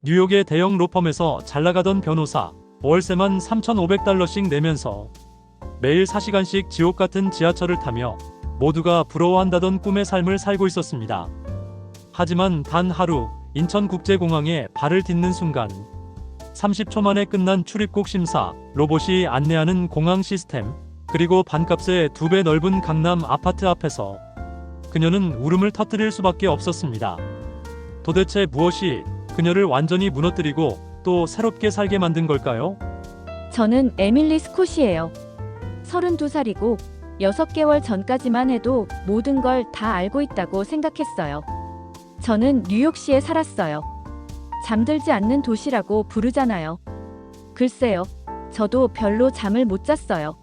뉴욕의 대형 로펌에서 잘나가던 변호사, 월세만 $3,500씩 내면서 매일 4시간씩 지옥 같은 지하철을 타며 모두가 부러워한다던 꿈의 삶을 살고 있었습니다. 하지만 단 하루 인천국제공항에 발을 딛는 순간 30초 만에 끝난 출입국 심사, 로봇이 안내하는 공항 시스템, 그리고 반값에 2배 넓은 강남 아파트 앞에서 그녀는 울음을 터뜨릴 수밖에 없었습니다. 도대체 무엇이 그녀를 완전히 무너뜨리고 또 새롭게 살게 만든 걸까요? 저는 에밀리 스콧이에요. 32살이고 6개월 전까지만 해도 모든 걸 다 알고 있다고 생각했어요. 저는 뉴욕시에 살았어요. 잠들지 않는 도시라고 부르잖아요. 글쎄요, 저도 별로 잠을 못 잤어요.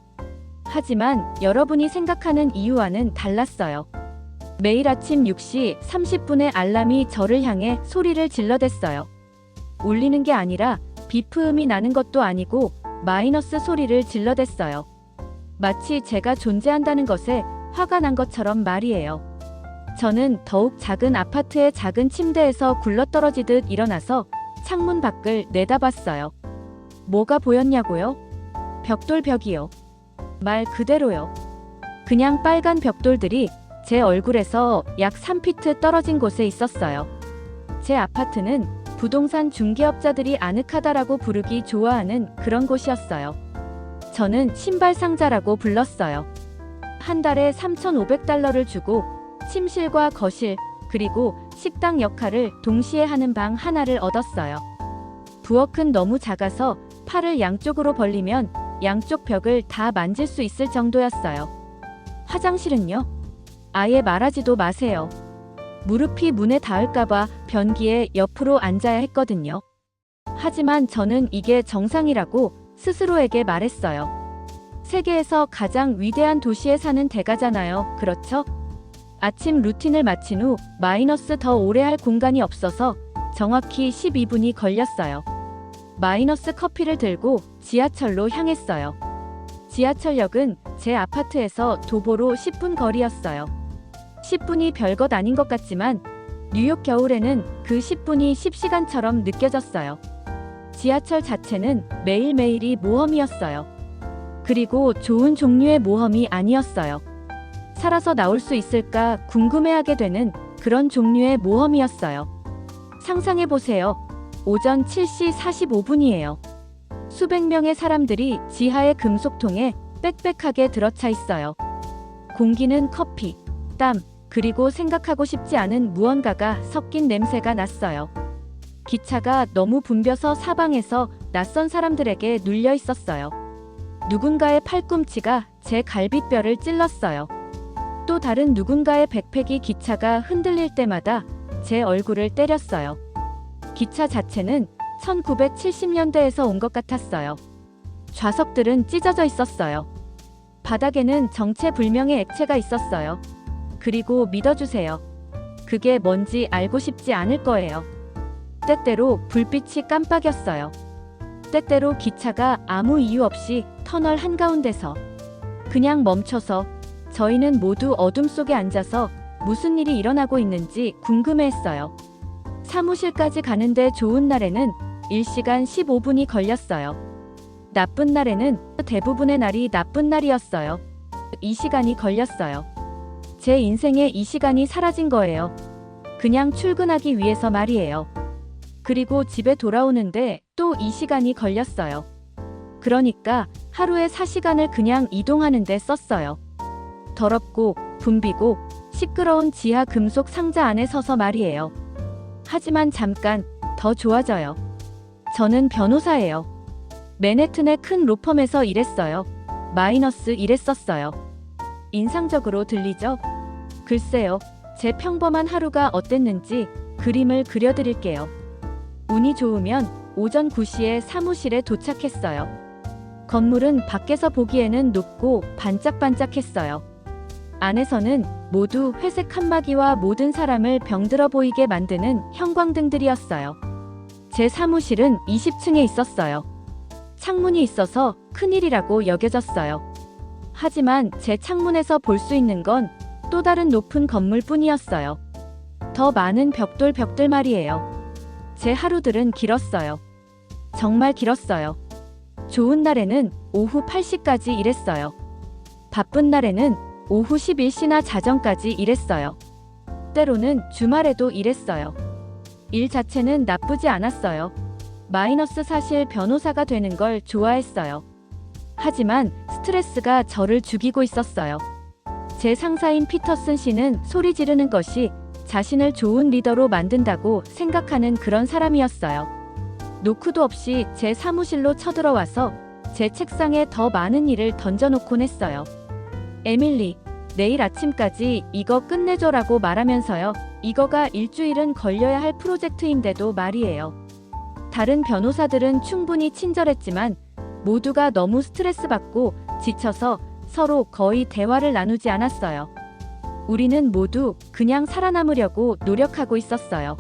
하지만 여러분이 생각하는 이유와는 달랐어요. 매일 아침 6시 30분에 알람이 저를 향해 소리를 질러댔어요. 울리는 게 아니라 비프음이 나는 것도 아니고 마이너스 소리를 질러댔어요. 마치 제가 존재한다는 것에 화가 난 것처럼 말이에요. 저는 더욱 작은 아파트의 작은 침대에서 굴러떨어지듯 일어나서 창문 밖을 내다봤어요. 뭐가 보였냐고요? 벽돌벽이요. 말 그대로요. 그냥 빨간 벽돌들이 제 얼굴에서 약 3피트 떨어진 곳에 있었어요. 제 아파트는 부동산 중개업자들이 아늑하다라고 부르기 좋아하는 그런 곳이었어요. 저는 신발 상자라고 불렀어요. 한 달에 $3,500를 주고 침실과 거실, 그리고 식당 역할을 동시에 하는 방 하나를 얻었어요. 부엌은 너무 작아서 팔을 양쪽으로 벌리면 양쪽 벽을 다 만질 수 있을 정도였어요. 화장실은요? 아예 말하지도 마세요. 무릎이 문에 닿을까봐 변기에 옆으로 앉아야 했거든요. 하지만 저는 이게 정상이라고 스스로에게 말했어요. 세계에서 가장 위대한 도시에 사는 대가잖아요. 그렇죠? 아침 루틴을 마친 후 마이너스 더 오래 할 공간이 없어서 정확히 12분이 걸렸어요. 마이너스 커피를 들고 지하철로 향했어요. 지하철역은 제 아파트에서 도보로 10분 거리였어요. 10분이 별것 아닌 것 같지만 뉴욕 겨울에는 그 10분이 10시간처럼 느껴졌어요. 지하철 자체는 매일매일이 모험이었어요. 그리고 좋은 종류의 모험이 아니었어요. 살아서 나올 수 있을까 궁금해하게 되는 그런 종류의 모험이었어요. 상상해보세요. 오전 7시 45분이에요. 수백 명의 사람들이 지하의 금속통에 빽빽하게 들어차 있어요. 공기는 커피, 땀, 그리고 생각하고 싶지 않은 무언가가 섞인 냄새가 났어요. 기차가 너무 붐벼서 사방에서 낯선 사람들에게 눌려 있었어요. 누군가의 팔꿈치가 제 갈비뼈를 찔렀어요. 또 다른 누군가의 백팩이 기차가 흔들릴 때마다 제 얼굴을 때렸어요. 기차 자체는 1970년대에서 온 것 같았어요. 좌석들은 찢어져 있었어요. 바닥에는 정체불명의 액체가 있었어요. 그리고 믿어주세요. 그게 뭔지 알고 싶지 않을 거예요. 때때로 불빛이 깜빡였어요. 때때로 기차가 아무 이유 없이 터널 한가운데서 그냥 멈춰서 저희는 모두 어둠 속에 앉아서 무슨 일이 일어나고 있는지 궁금해했어요. 사무실까지 가는데 좋은 날에는 1시간 15분이 걸렸어요. 나쁜 날에는 대부분의 날이 나쁜 날이었어요. 2시간이 걸렸어요. 제 인생에 2시간이 사라진 거예요. 그냥 출근하기 위해서 말이에요. 그리고 집에 돌아오는데 또 2시간이 걸렸어요. 그러니까 하루에 4시간을 그냥 이동하는데 썼어요. 더럽고 붐비고 시끄러운 지하 금속 상자 안에 서서 말이에요. 하지만 잠깐 더 좋아져요. 저는 변호사예요. 맨해튼의 큰 로펌에서 일했어요. 마이너스 일했었어요. 인상적으로 들리죠? 글쎄요, 제 평범한 하루가 어땠는지 그림을 그려드릴게요. 운이 좋으면 오전 9시에 사무실에 도착했어요. 건물은 밖에서 보기에는 높고 반짝반짝했어요. 안에서는 모두 회색 칸막이와 모든 사람을 병들어 보이게 만드는 형광등들이었어요. 제 사무실은 20층에 있었어요. 창문이 있어서 큰일이라고 여겨졌어요. 하지만 제 창문에서 볼 수 있는 건 또 다른 높은 건물뿐이었어요. 더 많은 벽돌 말이에요. 제 하루들은 길었어요. 정말 길었어요. 좋은 날에는 오후 8시까지 일했어요. 바쁜 날에는 오후 11시나 자정까지 일했어요. 때로는 주말에도 일했어요. 일 자체는 나쁘지 않았어요. 마이너스 사실 변호사가 되는 걸 좋아했어요. 하지만 스트레스가 저를 죽이고 있었어요. 제 상사인 피터슨 씨는 소리 지르는 것이 자신을 좋은 리더로 만든다고 생각하는 그런 사람이었어요. 노크도 없이 제 사무실로 쳐들어와서 제 책상에 더 많은 일을 던져놓곤 했어요. 에밀리, 내일 아침까지 이거 끝내줘라고 말하면서요. 이거가 일주일은 걸려야 할 프로젝트인데도 말이에요. 다른 변호사들은 충분히 친절했지만 모두가 너무 스트레스 받고 지쳐서 서로 거의 대화를 나누지 않았어요. 우리는 모두 그냥 살아남으려고 노력하고 있었어요.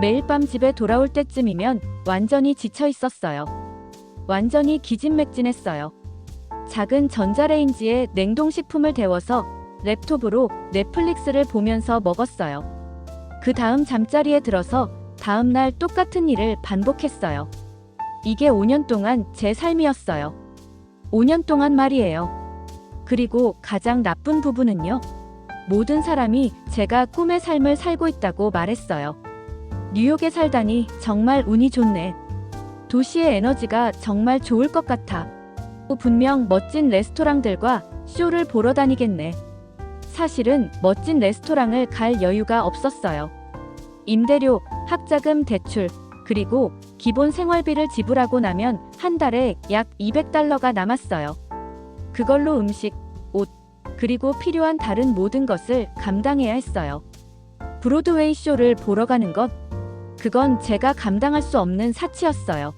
매일 밤 집에 돌아올 때쯤이면 완전히 지쳐 있었어요. 완전히 기진맥진했어요. 작은 전자레인지에 냉동식품을 데워서 랩톱으로 넷플릭스를 보면서 먹었어요. 그 다음 잠자리에 들어서 다음날 똑같은 일을 반복했어요. 이게 5년 동안 제 삶이었어요. 5년 동안 말이에요. 그리고 가장 나쁜 부분은요. 모든 사람이 제가 꿈의 삶을 살고 있다고 말했어요. 뉴욕에 살다니 정말 운이 좋네. 도시의 에너지가 정말 좋을 것 같아. 분명 멋진 레스토랑들과 쇼를 보러 다니겠네. 사실은 멋진 레스토랑을 갈 여유가 없었어요. 임대료, 학자금 대출, 그리고 기본 생활비를 지불하고 나면 한 달에 약 $200가 남았어요. 그걸로 음식, 옷, 그리고 필요한 다른 모든 것을 감당해야 했어요. 브로드웨이 쇼를 보러 가는 것, 그건 제가 감당할 수 없는 사치였어요.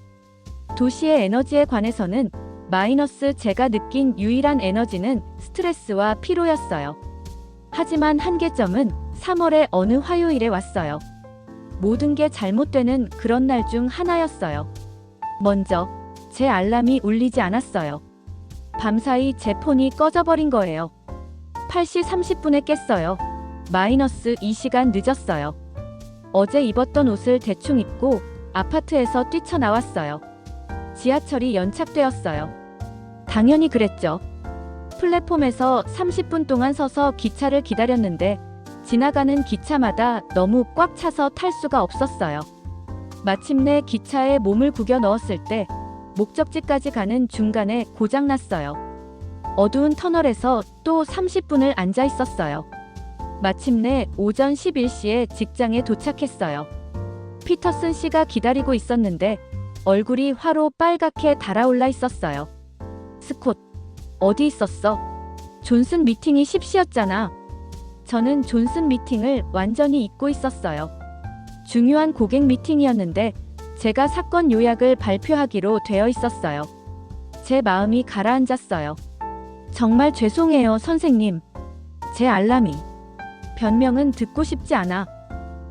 도시의 에너지에 관해서는 마이너스 제가 느낀 유일한 에너지는 스트레스와 피로였어요. 하지만 한계점은 3월의 어느 화요일에 왔어요. 모든 게 잘못되는 그런 날 중 하나였어요. 먼저, 제 알람이 울리지 않았어요. 밤사이 제 폰이 꺼져버린 거예요. 8시 30분에 깼어요. 마이너스 2시간 늦었어요. 어제 입었던 옷을 대충 입고 아파트에서 뛰쳐나왔어요. 지하철이 연착되었어요. 당연히 그랬죠. 플랫폼에서 30분 동안 서서 기차를 기다렸는데 지나가는 기차마다 너무 꽉 차서 탈 수가 없었어요. 마침내 기차에 몸을 구겨 넣었을 때 목적지까지 가는 중간에 고장났어요. 어두운 터널에서 또 30분을 앉아 있었어요. 마침내 오전 11시에 직장에 도착했어요. 피터슨 씨가 기다리고 있었는데 얼굴이 화로 빨갛게 달아올라 있었어요. 스콧, 어디 있었어? 존슨 미팅이 10시였잖아. 저는 존슨 미팅을 완전히 잊고 있었어요. 중요한 고객 미팅이었는데 제가 사건 요약을 발표하기로 되어 있었어요. 제 마음이 가라앉았어요. 정말 죄송해요, 선생님. 제 알람이. 변명은 듣고 싶지 않아.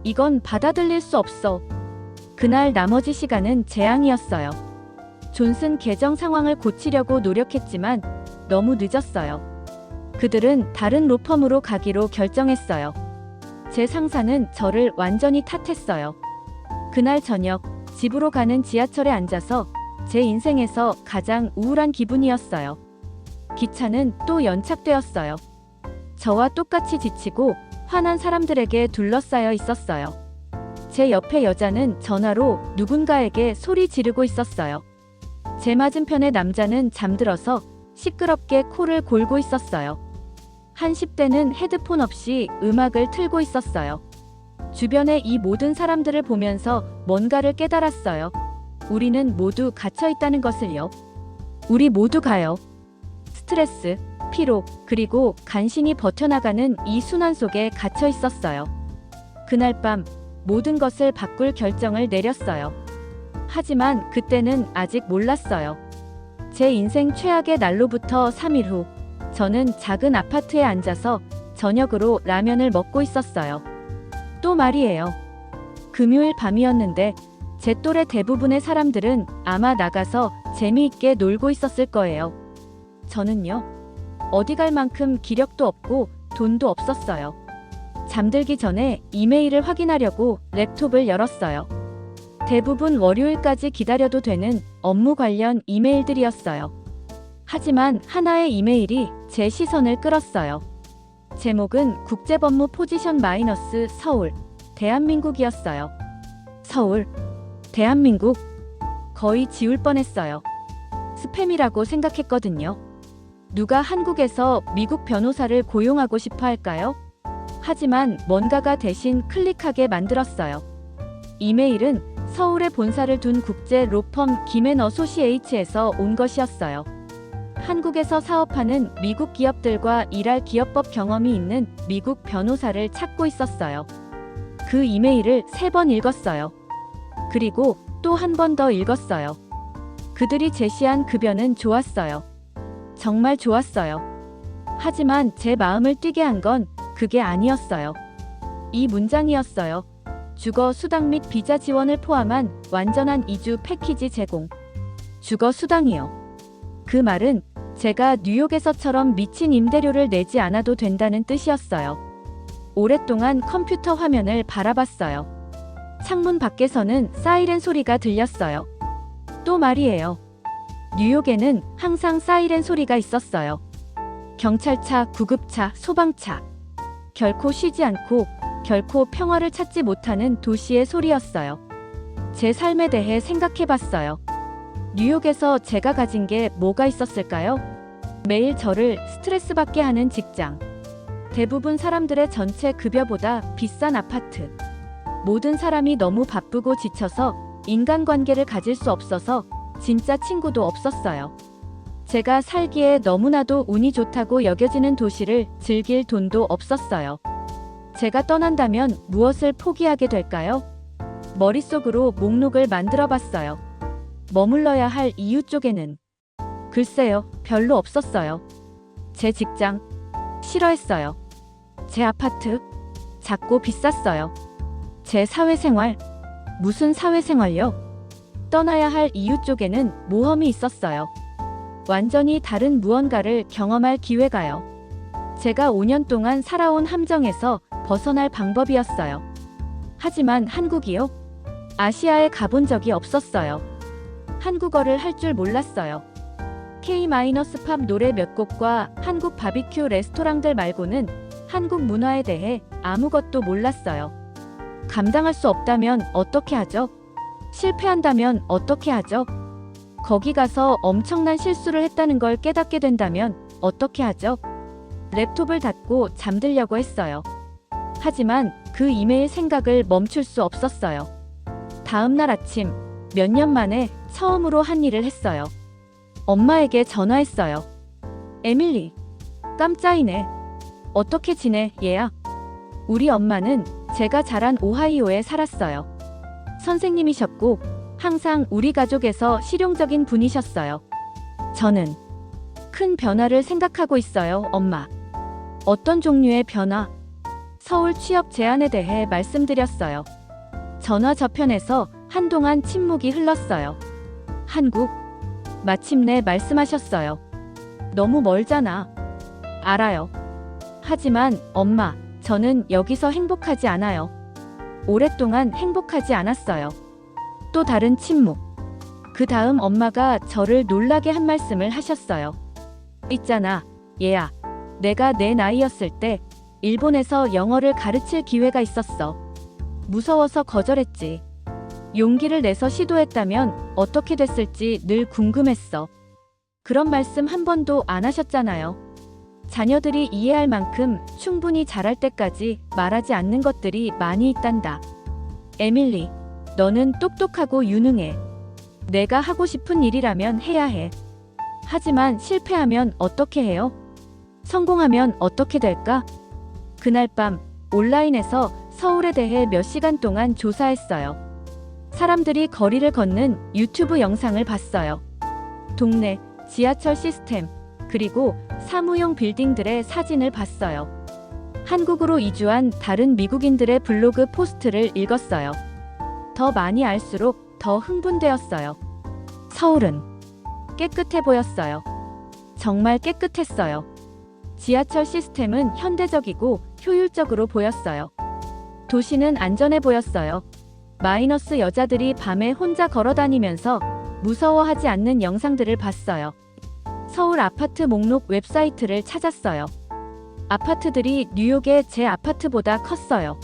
이건 받아들일 수 없어. 그날 나머지 시간은 재앙이었어요. 존슨 계정 상황을 고치려고 노력했지만 너무 늦었어요. 그들은 다른 로펌으로 가기로 결정했어요. 제 상사는 저를 완전히 탓했어요. 그날 저녁 집으로 가는 지하철에 앉아서 제 인생에서 가장 우울한 기분이었어요. 기차는 또 연착되었어요. 저와 똑같이 지치고 화난 사람들에게 둘러싸여 있었어요. 제 옆에 여자는 전화로 누군가에게 소리 지르고 있었어요. 제 맞은편의 남자는 잠들어서 시끄럽게 코를 골고 있었어요. 한 10대는 헤드폰 없이 음악을 틀고 있었어요. 주변의 이 모든 사람들을 보면서 뭔가를 깨달았어요. 우리는 모두 갇혀 있다는 것을요. 우리 모두 가요. 스트레스, 피로, 그리고 간신히 버텨나가는 이 순환 속에 갇혀 있었어요. 그날 밤 모든 것을 바꿀 결정을 내렸어요. 하지만 그때는 아직 몰랐어요. 제 인생 최악의 날로부터 3일 후, 저는 작은 아파트에 앉아서 저녁으로 라면을 먹고 있었어요. 또 말이에요. 금요일 밤이었는데 제 또래 대부분의 사람들은 아마 나가서 재미있게 놀고 있었을 거예요. 저는요, 어디 갈 만큼 기력도 없고 돈도 없었어요. 잠들기 전에 이메일을 확인하려고 랩톱을 열었어요. 대부분 월요일까지 기다려도 되는 업무 관련 이메일들이었어요. 하지만 하나의 이메일이 제 시선을 끌었어요. 제목은 국제법무 포지션 마이너스 서울, 대한민국이었어요. 서울, 대한민국. 거의 지울 뻔했어요. 스팸이라고 생각했거든요. 누가 한국에서 미국 변호사를 고용하고 싶어 할까요? 하지만 뭔가가 대신 클릭하게 만들었어요. 이메일은 서울에 본사를 둔 국제 로펌 김앤어소시에이츠에서 온 것이었어요. 한국에서 사업하는 미국 기업들과 일할 기업법 경험이 있는 미국 변호사를 찾고 있었어요. 그 이메일을 3번 읽었어요. 그리고 또 한 번 더 읽었어요. 그들이 제시한 급여는 좋았어요. 정말 좋았어요. 하지만 제 마음을 뛰게 한 건 그게 아니었어요. 이 문장이었어요. 주거 수당 및 비자 지원을 포함한 완전한 이주 패키지 제공. 주거 수당이요. 그 말은 제가 뉴욕에서처럼 미친 임대료를 내지 않아도 된다는 뜻이었어요. 오랫동안 컴퓨터 화면을 바라봤어요. 창문 밖에서는 사이렌 소리가 들렸어요. 또 말이에요. 뉴욕에는 항상 사이렌 소리가 있었어요. 경찰차, 구급차, 소방차. 결코 쉬지 않고 결코 평화를 찾지 못하는 도시의 소리였어요. 제 삶에 대해 생각해봤어요. 뉴욕에서 제가 가진 게 뭐가 있었을까요? 매일 저를 스트레스 받게 하는 직장. 대부분 사람들의 전체 급여보다 비싼 아파트. 모든 사람이 너무 바쁘고 지쳐서 인간관계를 가질 수 없어서 진짜 친구도 없었어요. 제가 살기에 너무나도 운이 좋다고 여겨지는 도시를 즐길 돈도 없었어요. 제가 떠난다면 무엇을 포기하게 될까요? 머릿속으로 목록을 만들어 봤어요. 머물러야 할 이유 쪽에는 글쎄요, 별로 없었어요. 제 직장, 싫어했어요. 제 아파트, 작고 비쌌어요. 제 사회생활, 무슨 사회생활요? 떠나야 할 이유 쪽에는 모험이 있었어요. 완전히 다른 무언가를 경험할 기회가요. 제가 5년 동안 살아온 함정에서 벗어날 방법이었어요. 하지만 한국이요? 아시아에 가본 적이 없었어요. 한국어를 할 줄 몰랐어요. K-팝 노래 몇 곡과 한국 바비큐 레스토랑들 말고는 한국 문화에 대해 아무것도 몰랐어요. 감당할 수 없다면 어떻게 하죠? 실패한다면 어떻게 하죠? 거기 가서 엄청난 실수를 했다는 걸 깨닫게 된다면 어떻게 하죠? 랩톱을 닫고 잠들려고 했어요. 하지만 그 이메일 생각을 멈출 수 없었어요. 다음 날 아침, 몇 년 만에 처음으로 한 일을 했어요. 엄마에게 전화했어요. 에밀리, 깜짝이네. 어떻게 지내, 얘야? 우리 엄마는 제가 자란 오하이오에 살았어요. 선생님이셨고 항상 우리 가족에서 실용적인 분이셨어요. 저는 큰 변화를 생각하고 있어요, 엄마. 어떤 종류의 변화? 서울 취업 제안에 대해 말씀드렸어요. 전화 저편에서 한동안 침묵이 흘렀어요. 한국? 마침내 말씀하셨어요. 너무 멀잖아. 알아요. 하지만 엄마, 저는 여기서 행복하지 않아요. 오랫동안 행복하지 않았어요. 또 다른 침묵. 그 다음 엄마가 저를 놀라게 한 말씀을 하셨어요. 있잖아, 얘야. 내가 내 나이였을 때 일본에서 영어를 가르칠 기회가 있었어. 무서워서 거절했지. 용기를 내서 시도했다면 어떻게 됐을지 늘 궁금했어. 그런 말씀 한 번도 안 하셨잖아요. 자녀들이 이해할 만큼 충분히 잘할 때까지 말하지 않는 것들이 많이 있단다. 에밀리, 너는 똑똑하고 유능해. 내가 하고 싶은 일이라면 해야 해. 하지만 실패하면 어떻게 해요? 성공하면 어떻게 될까? 그날 밤 온라인에서 서울에 대해 몇 시간 동안 조사했어요. 사람들이 거리를 걷는 유튜브 영상을 봤어요. 동네, 지하철 시스템, 그리고 사무용 빌딩들의 사진을 봤어요. 한국으로 이주한 다른 미국인들의 블로그 포스트를 읽었어요. 더 많이 알수록 더 흥분되었어요. 서울은 깨끗해 보였어요. 정말 깨끗했어요. 지하철 시스템은 현대적이고 효율적으로 보였어요. 도시는 안전해 보였어요. 마이너스 여자들이 밤에 혼자 걸어다니면서 무서워하지 않는 영상들을 봤어요. 서울 아파트 목록 웹사이트를 찾았어요. 아파트들이 뉴욕의 제 아파트보다 컸어요.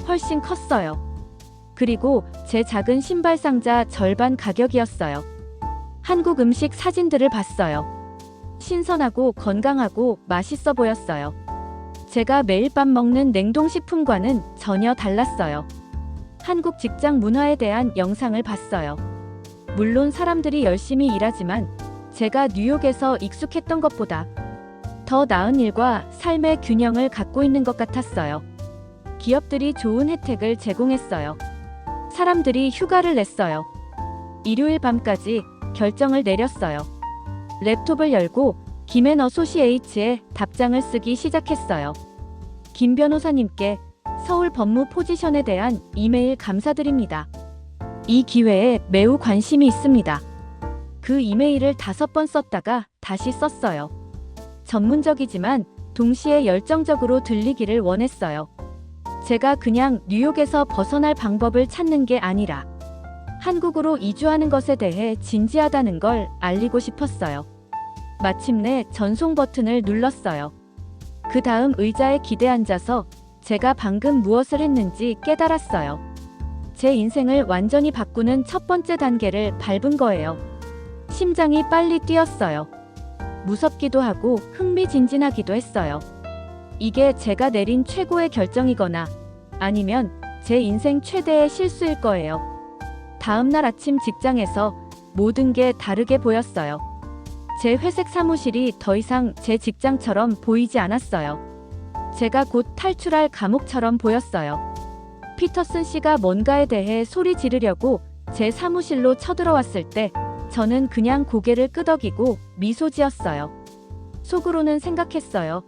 훨씬 컸어요. 그리고 제 작은 신발 상자 절반 가격이었어요. 한국 음식 사진들을 봤어요. 신선하고 건강하고 맛있어 보였어요. 제가 매일 밤 먹는 냉동식품과는 전혀 달랐어요. 한국 직장 문화에 대한 영상을 봤어요. 물론 사람들이 열심히 일하지만 제가 뉴욕에서 익숙했던 것보다 더 나은 일과 삶의 균형을 갖고 있는 것 같았어요. 기업들이 좋은 혜택을 제공했어요. 사람들이 휴가를 냈어요. 일요일 밤까지 결정을 내렸어요. 랩톱을 열고 김앤 어소시에이츠의 답장을 쓰기 시작했어요. 김 변호사님께 서울 법무 포지션에 대한 이메일 감사드립니다. 이 기회에 매우 관심이 있습니다. 그 이메일을 5번 썼다가 다시 썼어요. 전문적이지만 동시에 열정적으로 들리기를 원했어요. 제가 그냥 뉴욕에서 벗어날 방법을 찾는 게 아니라 한국으로 이주하는 것에 대해 진지하다는 걸 알리고 싶었어요. 마침내 전송 버튼을 눌렀어요. 그 다음 의자에 기대 앉아서 제가 방금 무엇을 했는지 깨달았어요. 제 인생을 완전히 바꾸는 첫 번째 단계를 밟은 거예요. 심장이 빨리 뛰었어요. 무섭기도 하고 흥미진진하기도 했어요. 이게 제가 내린 최고의 결정이거나 아니면 제 인생 최대의 실수일 거예요. 다음 날 아침 직장에서 모든 게 다르게 보였어요. 제 회색 사무실이 더 이상 제 직장처럼 보이지 않았어요. 제가 곧 탈출할 감옥처럼 보였어요. 피터슨 씨가 뭔가에 대해 소리 지르려고 제 사무실로 쳐들어왔을 때 저는 그냥 고개를 끄덕이고 미소 지었어요. 속으로는 생각했어요.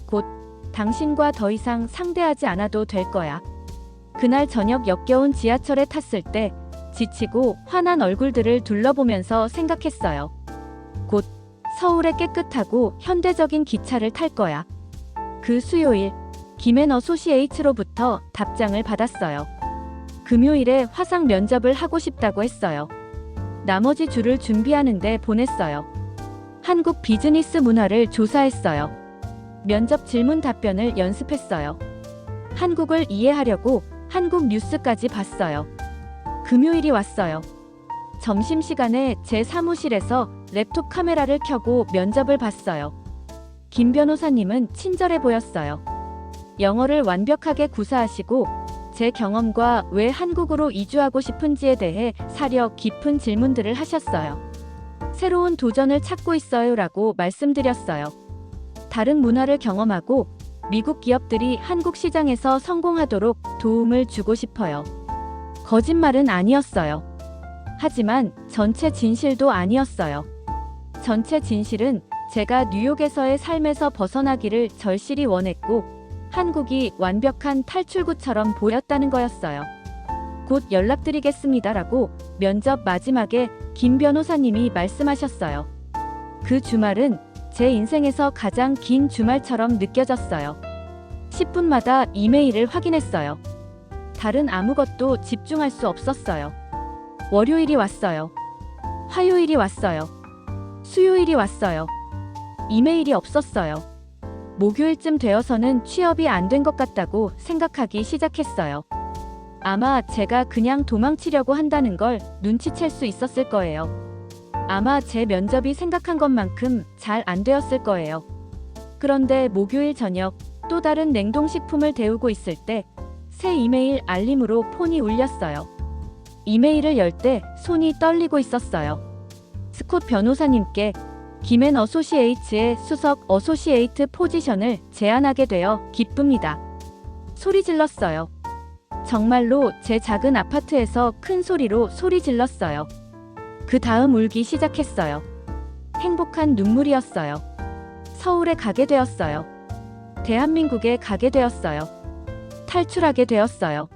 곧 당신과 더 이상 상대하지 않아도 될 거야. 그날 저녁 역겨운 지하철에 탔을 때 지치고 화난 얼굴들을 둘러보면서 생각했어요. 곧 서울의 깨끗하고 현대적인 기차를 탈 거야. 그 수요일 김앤 어소시에이츠로부터 답장을 받았어요. 금요일에 화상 면접을 하고 싶다고 했어요. 나머지 줄을 준비하는데 보냈어요. 한국 비즈니스 문화를 조사했어요. 면접 질문 답변을 연습했어요. 한국을 이해하려고 한국 뉴스까지 봤어요. 금요일이 왔어요. 점심시간에 제 사무실에서 랩톱 카메라를 켜고 면접을 봤어요. 김 변호사님은 친절해 보였어요. 영어를 완벽하게 구사하시고 제 경험과 왜 한국으로 이주하고 싶은지에 대해 사려 깊은 질문들을 하셨어요. 새로운 도전을 찾고 있어요라고 말씀드렸어요. 다른 문화를 경험하고 미국 기업들이 한국 시장에서 성공하도록 도움을 주고 싶어요. 거짓말은 아니었어요. 하지만 전체 진실도 아니었어요. 전체 진실은 제가 뉴욕에서의 삶에서 벗어나기를 절실히 원했고 한국이 완벽한 탈출구처럼 보였다는 거였어요. 곧 연락드리겠습니다라고 면접 마지막에 김 변호사님이 말씀하셨어요. 그 주말은 제 인생에서 가장 긴 주말처럼 느껴졌어요. 10분마다 이메일을 확인했어요. 다른 아무것도 집중할 수 없었어요. 월요일이 왔어요. 화요일이 왔어요. 수요일이 왔어요. 이메일이 없었어요. 목요일쯤 되어서는 취업이 안 된 것 같다고 생각하기 시작했어요. 아마 제가 그냥 도망치려고 한다는 걸 눈치챌 수 있었을 거예요. 아마 제 면접이 생각한 것만큼 잘 안 되었을 거예요. 그런데 목요일 저녁 또 다른 냉동식품을 데우고 있을 때 새 이메일 알림으로 폰이 울렸어요. 이메일을 열 때 손이 떨리고 있었어요. 스콧 변호사님께 김앤 어소시에이츠의 수석 어소시에이트 포지션을 제안하게 되어 기쁩니다. 소리 질렀어요. 정말로 제 작은 아파트에서 큰 소리로 소리 질렀어요. 그 다음 울기 시작했어요. 행복한 눈물이었어요. 서울에 가게 되었어요. 대한민국에 가게 되었어요. 탈출하게 되었어요.